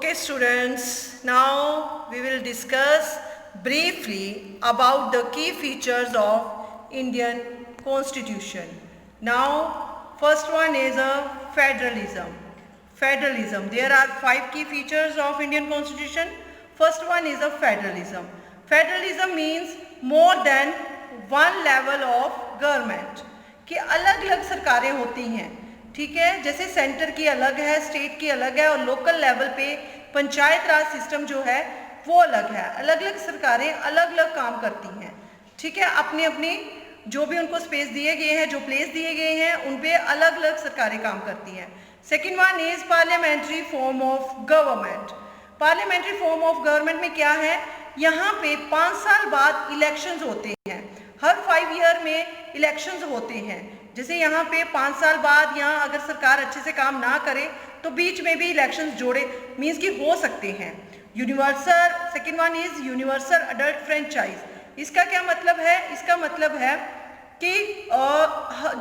Okay students, now we will discuss briefly about the key features of Indian Constitution. Now first one is a federalism. Federalism. There are 5 key features of Indian Constitution. First one is a federalism. Federalism means more than one level of government. कि अलग अलग सरकारें होती हैं, ठीक है, जैसे centre की अलग है, स्टेट की अलग है और लोकल लेवल पे पंचायत राज सिस्टम जो है वो अलग है। अलग अलग सरकारें अलग अलग काम करती हैं, ठीक है, अपनी अपनी जो भी उनको स्पेस दिए गए हैं, जो प्लेस दिए गए हैं, उन पे अलग अलग सरकारें काम करती हैं। Second one is parliamentary form of government. Parliamentary form of government में क्या है, यहाँ पे 5 साल बाद इलेक्शंस होते हैं, हर 5 ईयर में इलेक्शंस होते हैं। जैसे यहाँ पे 5 साल बाद यहाँ अगर सरकार अच्छे से काम ना करे तो बीच में भी इलेक्शंस जोड़े मीन्स कि हो सकते हैं। Universal, second one is universal adult franchise. इसका क्या मतलब है, इसका मतलब है कि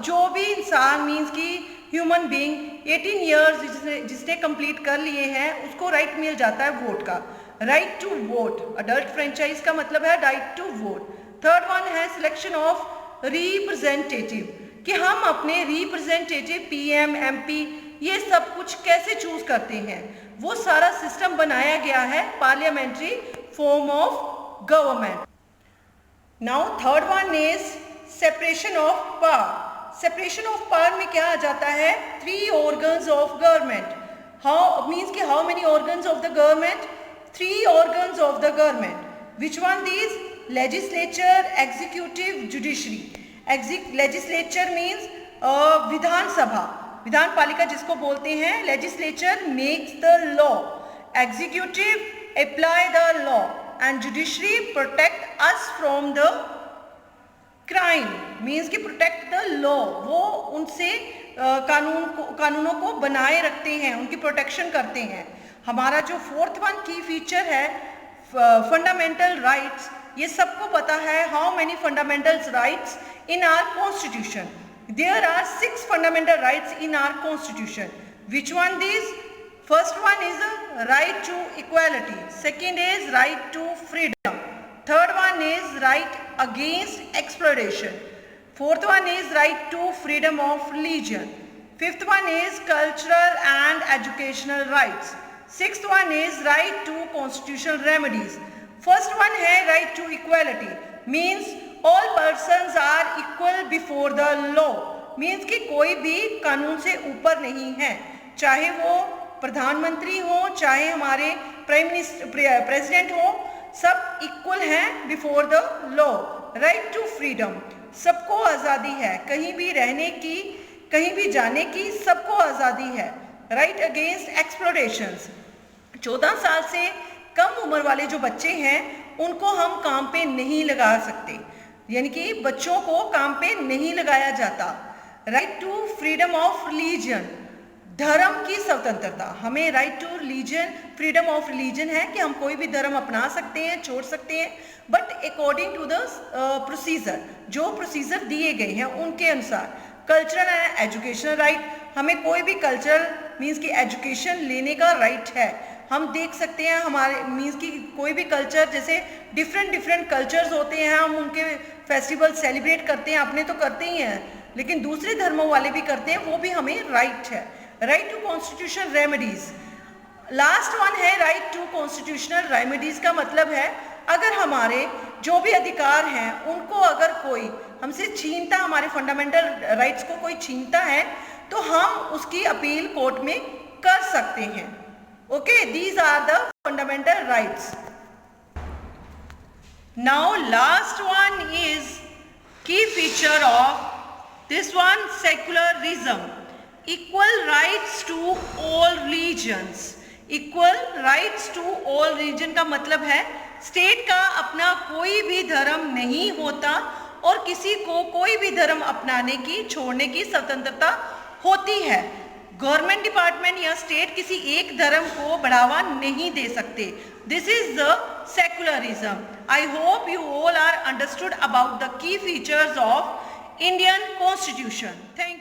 जो भी इंसान मीन्स कि ह्यूमन बीइंग 18 ईयर्स जिसने कंप्लीट कर लिए हैं उसको राइट मिल जाता है वोट का, right to vote. Adult franchise का मतलब है right to vote. Third one है सिलेक्शन ऑफ रिप्रेजेंटेटिव, कि हम अपने रिप्रेजेंटेटिव पीएम, एमपी ये सब कुछ कैसे चूज करते हैं, वो सारा सिस्टम बनाया गया है parliamentary form of government. Now third one is separation of power. Separation of power में क्या आ जाता है, 3 organs of government. How means कि how many organs of the government, 3 organs of the government. Which one these, legislature, executive, judiciary. Legislature means विधानसभा, विधान पालिका जिसको बोलते हैं। Legislature makes the law, executive apply the law and judiciary protect us from the crime, means कि protect the law, वो उनसे कानूनों को बनाए रखते हैं, उनकी प्रोटेक्शन करते हैं। हमारा जो फोर्थ वन की फीचर है फंडामेंटल राइट्स, ये सबको पता है how many fundamental rights in our constitution. There are 6 fundamental rights in our constitution. Which one these? First one is a right to equality. Second is right to freedom. Third one is right against exploitation. Fourth one is right to freedom of religion. Fifth one is cultural and educational rights. Sixth one is right to constitutional remedies. First one है right to equality, means all persons are equal before the law, means कि कोई भी कानून से ऊपर नहीं है, चाहे वो प्रधानमंत्री हो, चाहे हमारे प्राइम मिनिस्टर प्रेसिडेंट हो, सब इक्वल हैं before the law. Right to freedom, सबको आज़ादी है, कहीं भी रहने की, कहीं भी जाने की सबको आज़ादी है। राइट अगेंस्ट एक्सप्लोरेशंस, 14 साल से कम उम्र वाले जो बच्चे हैं उनको हम काम पे नहीं लगा सकते, यानी कि बच्चों को काम पे नहीं लगाया जाता। Right to freedom of religion, धर्म की स्वतंत्रता, हमें right to religion, freedom of religion है कि हम कोई भी धर्म अपना सकते हैं, छोड़ सकते हैं, but according to the procedure, जो प्रोसीजर दिए गए हैं उनके अनुसार। कल्चरल एंड एजुकेशनल राइट, हमें कोई भी कल्चरल मीन्स की एजुकेशन लेने का राइट है। हम देख सकते हैं हमारे मीन्स की कोई भी कल्चर, जैसे डिफरेंट कल्चर्स होते हैं, हम उनके फेस्टिवल सेलिब्रेट करते हैं, अपने तो करते ही हैं, लेकिन दूसरे धर्मों वाले भी करते हैं, वो भी हमें राइट है। Right to constitutional remedies, last one है राइट टू कॉन्स्टिट्यूशनल रेमेडीज का मतलब है अगर हमारे जो भी अधिकार हैं उनको अगर कोई हमसे छीनता, हमारे फंडामेंटल राइट्स को कोई छीनता है तो हम उसकी अपील कोर्ट में कर सकते हैं। Okay, these are the fundamental rights. Now last one is key feature of this one, secularism. Equal rights to all religions. Equal rights to all religion का मतलब है स्टेट का अपना कोई भी धर्म नहीं होता और किसी को कोई भी धर्म अपनाने की, छोड़ने की स्वतंत्रता होती है। गवर्नमेंट डिपार्टमेंट या स्टेट किसी एक धर्म को बढ़ावा नहीं दे सकते। This is the secularism. I hope you all are understood about the key features of Indian constitution. Thank